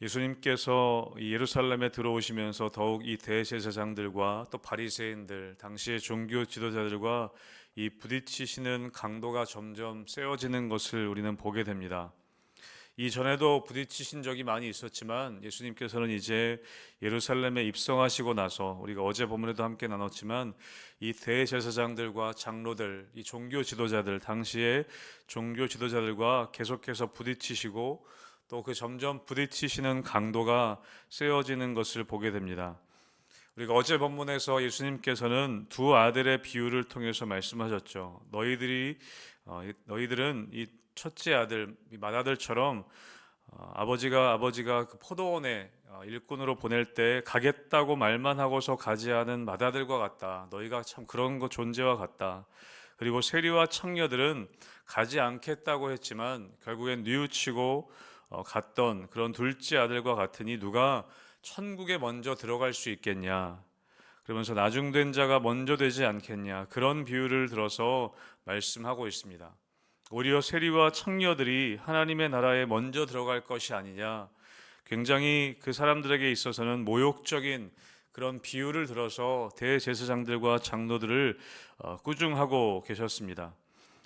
예수님께서 이 예루살렘에 들어오시면서 더욱 이 대제사장들과 또 바리새인들, 당시의 종교 지도자들과 이 부딪히시는 강도가 점점 세워지는 것을 우리는 보게 됩니다. 이전에도 부딪히신 적이 많이 있었지만 예수님께서는 이제 예루살렘에 입성하시고 나서, 우리가 어제 본문에도 함께 나눴지만, 이 대제사장들과 장로들, 이 종교 지도자들, 당시의 종교 지도자들과 계속해서 부딪히시고, 또 그 점점 부딪히시는 강도가 세워지는 것을 보게 됩니다. 우리가 어제 본문에서 예수님께서는 두 아들의 비유를 통해서 말씀하셨죠. 너희들은 이 첫째 아들, 이 맏아들처럼 아버지가 그 포도원에 일꾼으로 보낼 때 가겠다고 말만 하고서 가지 않은 맏아들과 같다. 너희가 참 그런 거 존재와 같다. 그리고 세리와 창녀들은 가지 않겠다고 했지만 결국엔 뉘우치고 갔던 그런 둘째 아들과 같으니 누가 천국에 먼저 들어갈 수 있겠냐, 그러면서 나중된 자가 먼저 되지 않겠냐, 그런 비유를 들어서 말씀하고 있습니다. 오히려 세리와 창녀들이 하나님의 나라에 먼저 들어갈 것이 아니냐, 굉장히 그 사람들에게 있어서는 모욕적인 그런 비유를 들어서 대제사장들과 장로들을 꾸중하고 계셨습니다.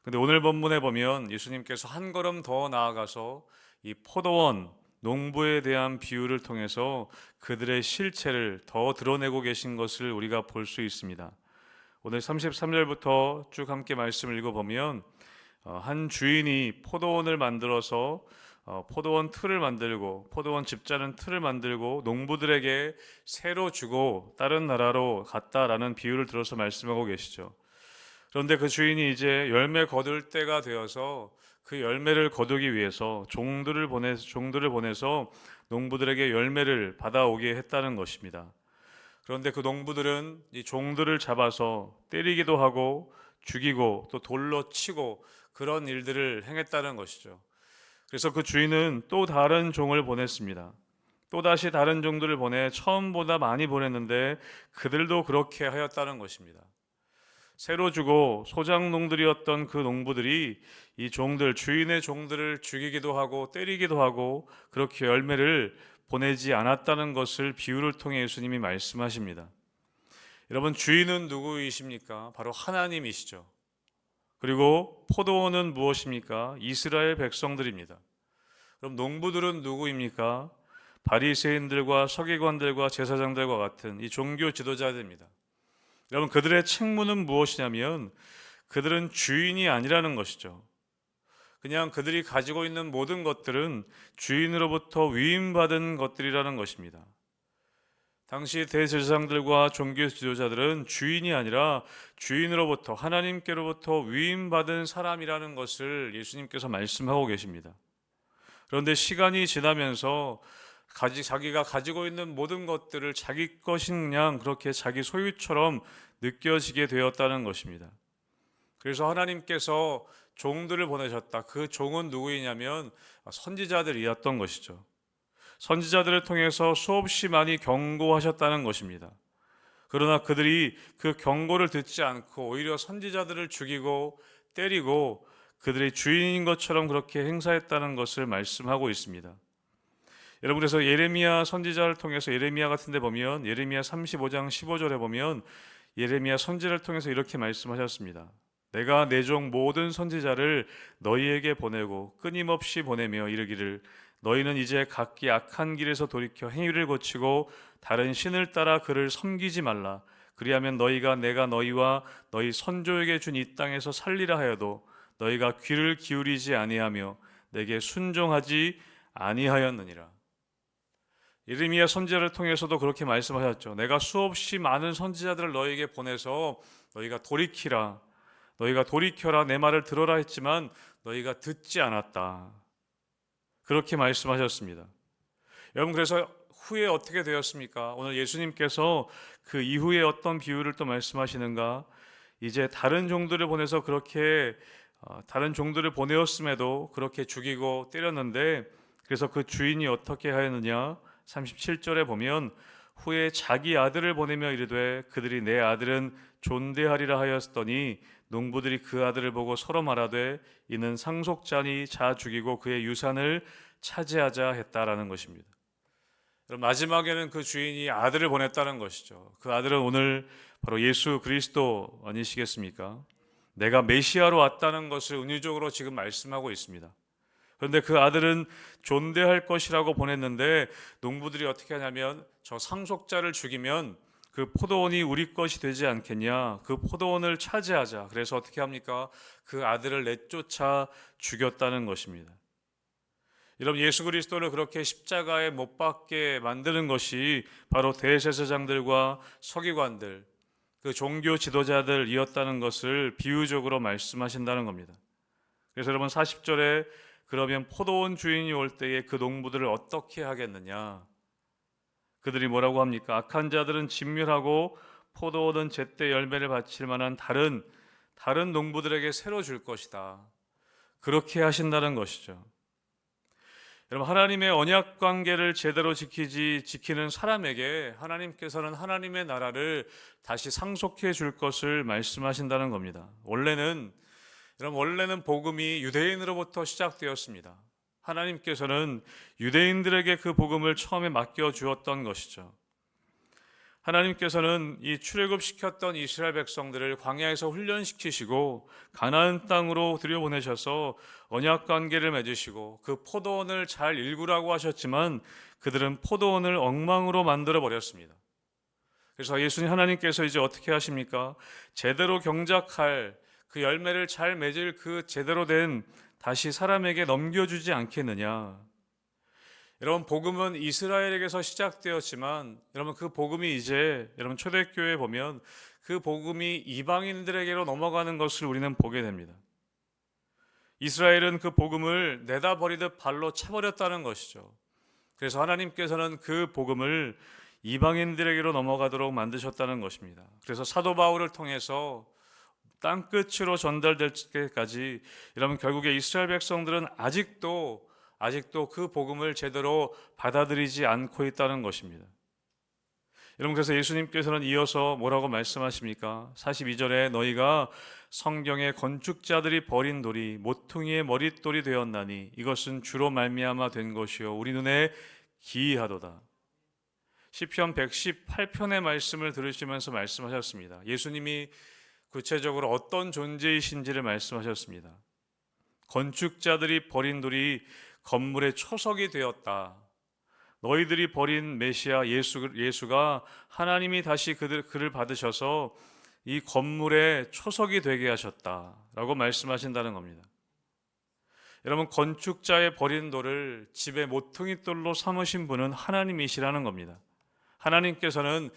근데 오늘 본문에 보면 예수님께서 한 걸음 더 나아가서 이 포도원, 농부에 대한 비유를 통해서 그들의 실체를 더 드러내고 계신 것을 우리가 볼 수 있습니다. 오늘 33절부터 쭉 함께 말씀을 읽어보면 한 주인이 포도원을 만들어서 포도원 틀을 만들고, 포도원 집 자는 틀을 만들고 농부들에게 새로 주고 다른 나라로 갔다라는 비유를 들어서 말씀하고 계시죠. 그런데 그 주인이 이제 열매 거둘 때가 되어서 그 열매를 거두기 위해서 종들을 보내서 농부들에게 열매를 받아오게 했다는 것입니다. 그런데 그 농부들은 이 종들을 잡아서 때리기도 하고 죽이고 또 돌로 치고 그런 일들을 행했다는 것이죠. 그래서 그 주인은 또 다른 종을 보냈습니다. 또 다시 다른 종들을 보내 처음보다 많이 보냈는데 그들도 그렇게 하였다는 것입니다. 새로 주고 소작농들이었던 그 농부들이 이 주인의 종들을 죽이기도 하고 때리기도 하고 그렇게 열매를 보내지 않았다는 것을 비유를 통해 예수님이 말씀하십니다. 여러분, 주인은 누구이십니까? 바로 하나님이시죠. 그리고 포도원은 무엇입니까? 이스라엘 백성들입니다. 그럼 농부들은 누구입니까? 바리새인들과 서기관들과 제사장들과 같은 이 종교 지도자들입니다. 여러분, 그들의 책무는 무엇이냐면 그들은 주인이 아니라는 것이죠. 그냥 그들이 가지고 있는 모든 것들은 주인으로부터 위임받은 것들이라는 것입니다. 당시 대제사장들과 종교 지도자들은 주인이 아니라 주인으로부터, 하나님께로부터 위임받은 사람이라는 것을 예수님께서 말씀하고 계십니다. 그런데 시간이 지나면서 자기가 가지고 있는 모든 것들을 자기 것인 양 그렇게 자기 소유처럼 느껴지게 되었다는 것입니다. 그래서 하나님께서 종들을 보내셨다. 그 종은 누구이냐면 선지자들이었던 것이죠. 선지자들을 통해서 수없이 많이 경고하셨다는 것입니다. 그러나 그들이 그 경고를 듣지 않고 오히려 선지자들을 죽이고 때리고 그들의 주인인 것처럼 그렇게 행사했다는 것을 말씀하고 있습니다. 여러분, 그래서 예레미야 선지자를 통해서, 예레미야 같은 데 보면 예레미야 35장 15절에 보면 예레미야 선지자를 통해서 이렇게 말씀하셨습니다. 내가 내 종 모든 선지자를 너희에게 보내고 끊임없이 보내며 이르기를 너희는 이제 각기 악한 길에서 돌이켜 행위를 고치고 다른 신을 따라 그를 섬기지 말라. 그리하면 너희가 내가 너희와 너희 선조에게 준 이 땅에서 살리라 하여도 너희가 귀를 기울이지 아니하며 내게 순종하지 아니하였느니라. 예레미야 선지자를 통해서도 그렇게 말씀하셨죠. 내가 수없이 많은 선지자들을 너희에게 보내서 너희가 돌이켜라, 내 말을 들어라 했지만 너희가 듣지 않았다. 그렇게 말씀하셨습니다. 여러분, 그래서 후에 어떻게 되었습니까? 오늘 예수님께서 그 이후에 어떤 비유를 또 말씀하시는가? 이제 다른 종들을 보내서 그렇게 다른 종들을 보내었음에도 그렇게 죽이고 때렸는데, 그래서 그 주인이 어떻게 하였느냐? 37절에 보면 후에 자기 아들을 보내며 이르되 그들이 내 아들은 존대하리라 하였더니 농부들이 그 아들을 보고 서로 말하되 이는 상속자니 자 죽이고 그의 유산을 차지하자 했다라는 것입니다. 마지막에는 그 주인이 아들을 보냈다는 것이죠. 그 아들은 오늘 바로 예수 그리스도 아니시겠습니까? 내가 메시아로 왔다는 것을 은유적으로 지금 말씀하고 있습니다. 그런데 그 아들은 존대할 것이라고 보냈는데 농부들이 어떻게 하냐면 저 상속자를 죽이면 그 포도원이 우리 것이 되지 않겠냐, 그 포도원을 차지하자. 그래서 어떻게 합니까? 그 아들을 내쫓아 죽였다는 것입니다. 여러분, 예수 그리스도를 그렇게 십자가에 못 박게 만드는 것이 바로 대제사장들과 서기관들, 그 종교 지도자들이었다는 것을 비유적으로 말씀하신다는 겁니다. 그래서 여러분, 40절에 그러면 포도원 주인이 올 때에 그 농부들을 어떻게 하겠느냐? 그들이 뭐라고 합니까? 악한 자들은 진멸하고 포도원은 제때 열매를 바칠 만한 다른 농부들에게 새로 줄 것이다. 그렇게 하신다는 것이죠. 여러분, 하나님의 언약 관계를 제대로 지키는 사람에게 하나님께서는 하나님의 나라를 다시 상속해 줄 것을 말씀하신다는 겁니다. 원래는 복음이 유대인으로부터 시작되었습니다. 하나님께서는 유대인들에게 그 복음을 처음에 맡겨 주었던 것이죠. 하나님께서는 이 출애굽시켰던 이스라엘 백성들을 광야에서 훈련시키시고 가나안 땅으로 들여보내셔서 언약 관계를 맺으시고 그 포도원을 잘 일구라고 하셨지만 그들은 포도원을 엉망으로 만들어 버렸습니다. 그래서 예수님 하나님께서 이제 어떻게 하십니까? 제대로 경작할 그 열매를 잘 맺을 그 제대로 된 다시 사람에게 넘겨주지 않겠느냐. 여러분, 복음은 이스라엘에게서 시작되었지만 여러분, 그 복음이 이제 여러분 초대교회에 보면 그 복음이 이방인들에게로 넘어가는 것을 우리는 보게 됩니다. 이스라엘은 그 복음을 내다 버리듯 발로 차버렸다는 것이죠. 그래서 하나님께서는 그 복음을 이방인들에게로 넘어가도록 만드셨다는 것입니다. 그래서 사도 바울을 통해서 땅끝으로 전달될 때까지 여러분, 결국에 이스라엘 백성들은 아직도 그 복음을 제대로 받아들이지 않고 있다는 것입니다. 여러분, 그래서 예수님께서는 이어서 뭐라고 말씀하십니까? 42절에 너희가 성경의 건축자들이 버린 돌이 모퉁이의 머릿돌이 되었나니 이것은 주로 말미암아 된 것이요 우리 눈에 기이하도다. 시편 118편의 말씀을 들으시면서 말씀하셨습니다. 예수님이 구체적으로 어떤 존재이신지를 말씀하셨습니다. 건축자들이 버린 돌이 건물의 초석이 되었다. 너희들이 버린 메시아 예수가 하나님이 다시 그를 받으셔서 이 건물의 초석이 되게 하셨다라고 말씀하신다는 겁니다. 여러분, 건축자의 버린 돌을 집의 모퉁이 돌로 삼으신 분은 하나님이시라는 겁니다. 하나님께서는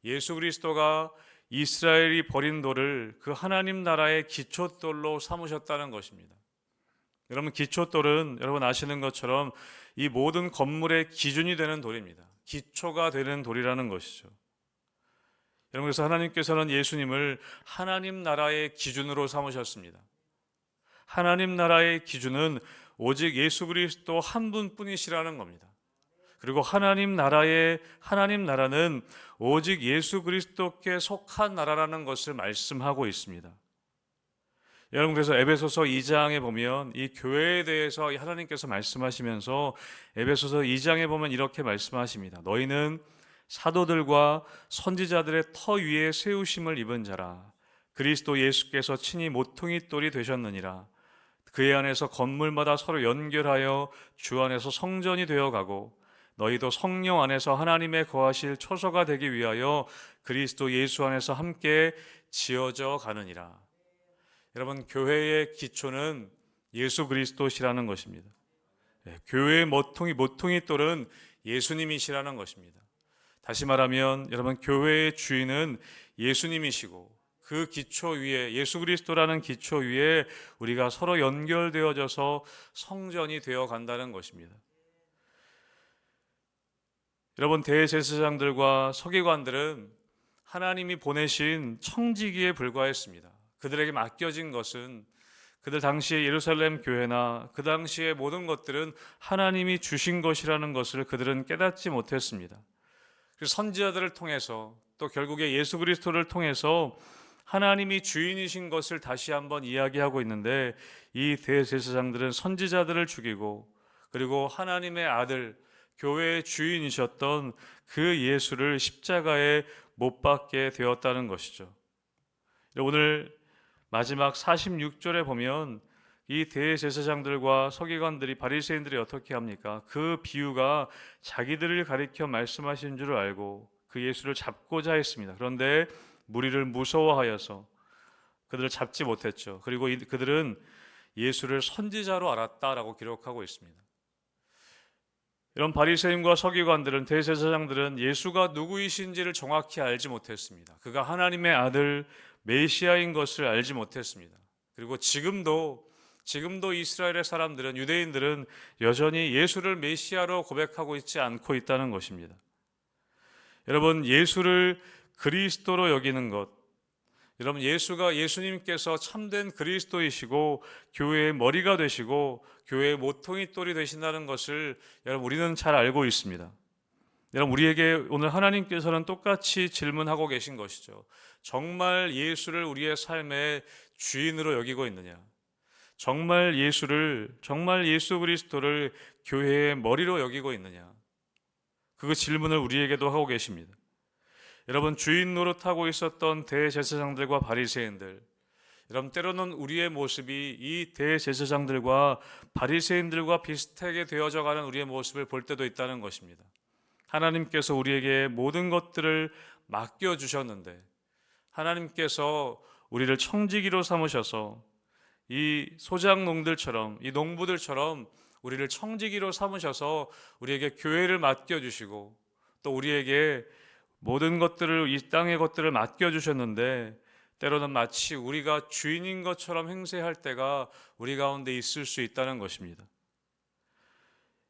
예수 그리스도가 이스라엘이 버린 돌을 그 하나님 나라의 기초돌로 삼으셨다는 것입니다. 여러분, 기초돌은 여러분 아시는 것처럼 이 모든 건물의 기준이 되는 돌입니다. 기초가 되는 돌이라는 것이죠. 여러분, 그래서 하나님께서는 예수님을 하나님 나라의 기준으로 삼으셨습니다. 하나님 나라의 기준은 오직 예수 그리스도 한 분뿐이시라는 겁니다. 그리고 하나님 나라는 오직 예수 그리스도께 속한 나라라는 것을 말씀하고 있습니다. 여러분, 그래서 에베소서 2장에 보면 이 교회에 대해서 하나님께서 말씀하시면서 에베소서 2장에 보면 이렇게 말씀하십니다. 너희는 사도들과 선지자들의 터 위에 세우심을 입은 자라. 그리스도 예수께서 친히 모퉁이 돌이 되셨느니라. 그의 안에서 건물마다 서로 연결하여 주 안에서 성전이 되어가고 너희도 성령 안에서 하나님의 거하실 초소가 되기 위하여 그리스도 예수 안에서 함께 지어져 가느니라. 여러분, 교회의 기초는 예수 그리스도시라는 것입니다. 교회의 모퉁이 돌은 예수님이시라는 것입니다. 다시 말하면 여러분, 교회의 주인은 예수님이시고 그 기초 위에 예수 그리스도라는 기초 위에 우리가 서로 연결되어져서 성전이 되어 간다는 것입니다. 여러분, 대제사장들과 서기관들은 하나님이 보내신 청지기에 불과했습니다. 그들에게 맡겨진 것은 그들 당시의 예루살렘 교회나 그 당시의 모든 것들은 하나님이 주신 것이라는 것을 그들은 깨닫지 못했습니다. 그래서 선지자들을 통해서 또 결국에 예수 그리스도를 통해서 하나님이 주인이신 것을 다시 한번 이야기하고 있는데 이 대제사장들은 선지자들을 죽이고 그리고 하나님의 아들 교회의 주인이셨던 그 예수를 십자가에 못 박게 되었다는 것이죠. 오늘 마지막 46절에 보면 이 대제사장들과 서기관들이 바리새인들이 어떻게 합니까? 그 비유가 자기들을 가리켜 말씀하신 줄 알고 그 예수를 잡고자 했습니다. 그런데 무리를 무서워하여서 그들을 잡지 못했죠. 그리고 그들은 예수를 선지자로 알았다라고 기록하고 있습니다. 이런 바리새인과 서기관들은, 대제사장들은 예수가 누구이신지를 정확히 알지 못했습니다. 그가 하나님의 아들 메시아인 것을 알지 못했습니다. 그리고 지금도 이스라엘의 사람들은, 유대인들은 여전히 예수를 메시아로 고백하고 있지 않고 있다는 것입니다. 여러분, 예수를 그리스도로 여기는 것, 여러분, 예수님께서 참된 그리스도이시고 교회의 머리가 되시고 교회의 모퉁이 돌이 되신다는 것을 여러분, 우리는 잘 알고 있습니다. 여러분, 우리에게 오늘 하나님께서는 똑같이 질문하고 계신 것이죠. 정말 예수를 우리의 삶의 주인으로 여기고 있느냐? 정말 예수 그리스도를 교회의 머리로 여기고 있느냐? 그 질문을 우리에게도 하고 계십니다. 여러분, 주인 노릇하고 있었던 대제사장들과 바리새인들, 여러분, 때로는 우리의 모습이 이 대제사장들과 바리새인들과 비슷하게 되어져 가는 우리의 모습을 볼 때도 있다는 것입니다. 하나님께서 우리에게 모든 것들을 맡겨주셨는데, 하나님께서 우리를 청지기로 삼으셔서 이 소작농들처럼, 이 농부들처럼 우리를 청지기로 삼으셔서 우리에게 교회를 맡겨주시고 또 우리에게 모든 것들을, 이 땅의 것들을 맡겨주셨는데 때로는 마치 우리가 주인인 것처럼 행세할 때가 우리 가운데 있을 수 있다는 것입니다.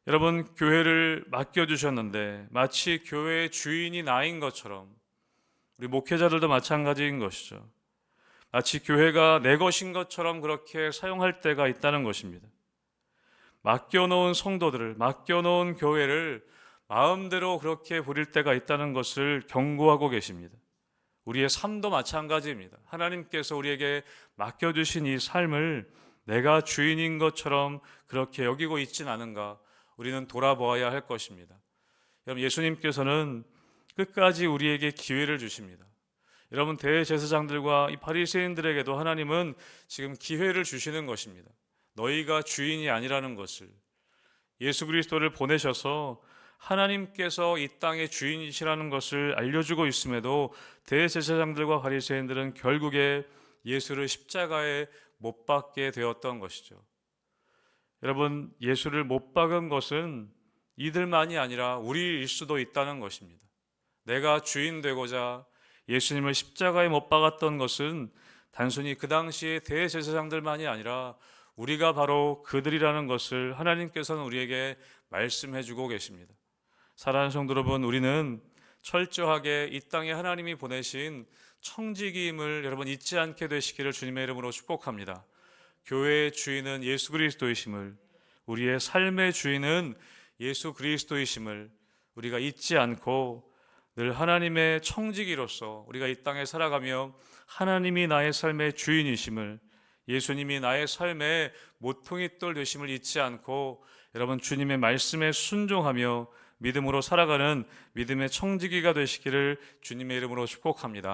여러분, 교회를 맡겨주셨는데 마치 교회의 주인이 나인 것처럼, 우리 목회자들도 마찬가지인 것이죠. 마치 교회가 내 것인 것처럼 그렇게 사용할 때가 있다는 것입니다. 맡겨놓은 성도들을, 맡겨놓은 교회를 마음대로 그렇게 부릴 때가 있다는 것을 경고하고 계십니다. 우리의 삶도 마찬가지입니다. 하나님께서 우리에게 맡겨주신 이 삶을 내가 주인인 것처럼 그렇게 여기고 있진 않은가, 우리는 돌아보아야 할 것입니다. 여러분, 예수님께서는 끝까지 우리에게 기회를 주십니다. 여러분, 대제사장들과 이 바리새인들에게도 하나님은 지금 기회를 주시는 것입니다. 너희가 주인이 아니라는 것을, 예수 그리스도를 보내셔서 하나님께서 이 땅의 주인이시라는 것을 알려주고 있음에도 대제사장들과 바리새인들은 결국에 예수를 십자가에 못 박게 되었던 것이죠. 여러분, 예수를 못 박은 것은 이들만이 아니라 우리일 수도 있다는 것입니다. 내가 주인 되고자 예수님을 십자가에 못 박았던 것은 단순히 그 당시의 대제사장들만이 아니라 우리가 바로 그들이라는 것을 하나님께서는 우리에게 말씀해 주고 계십니다. 사랑하는 성도 여러분, 우리는 철저하게 이 땅에 하나님이 보내신 청지기임을 여러분 잊지 않게 되시기를 주님의 이름으로 축복합니다. 교회의 주인은 예수 그리스도이심을, 우리의 삶의 주인은 예수 그리스도이심을 우리가 잊지 않고 늘 하나님의 청지기로서 우리가 이 땅에 살아가며 하나님이 나의 삶의 주인이심을, 예수님이 나의 삶의 모퉁이돌 되심을 잊지 않고 여러분, 주님의 말씀에 순종하며 믿음으로 살아가는 믿음의 청지기가 되시기를 주님의 이름으로 축복합니다.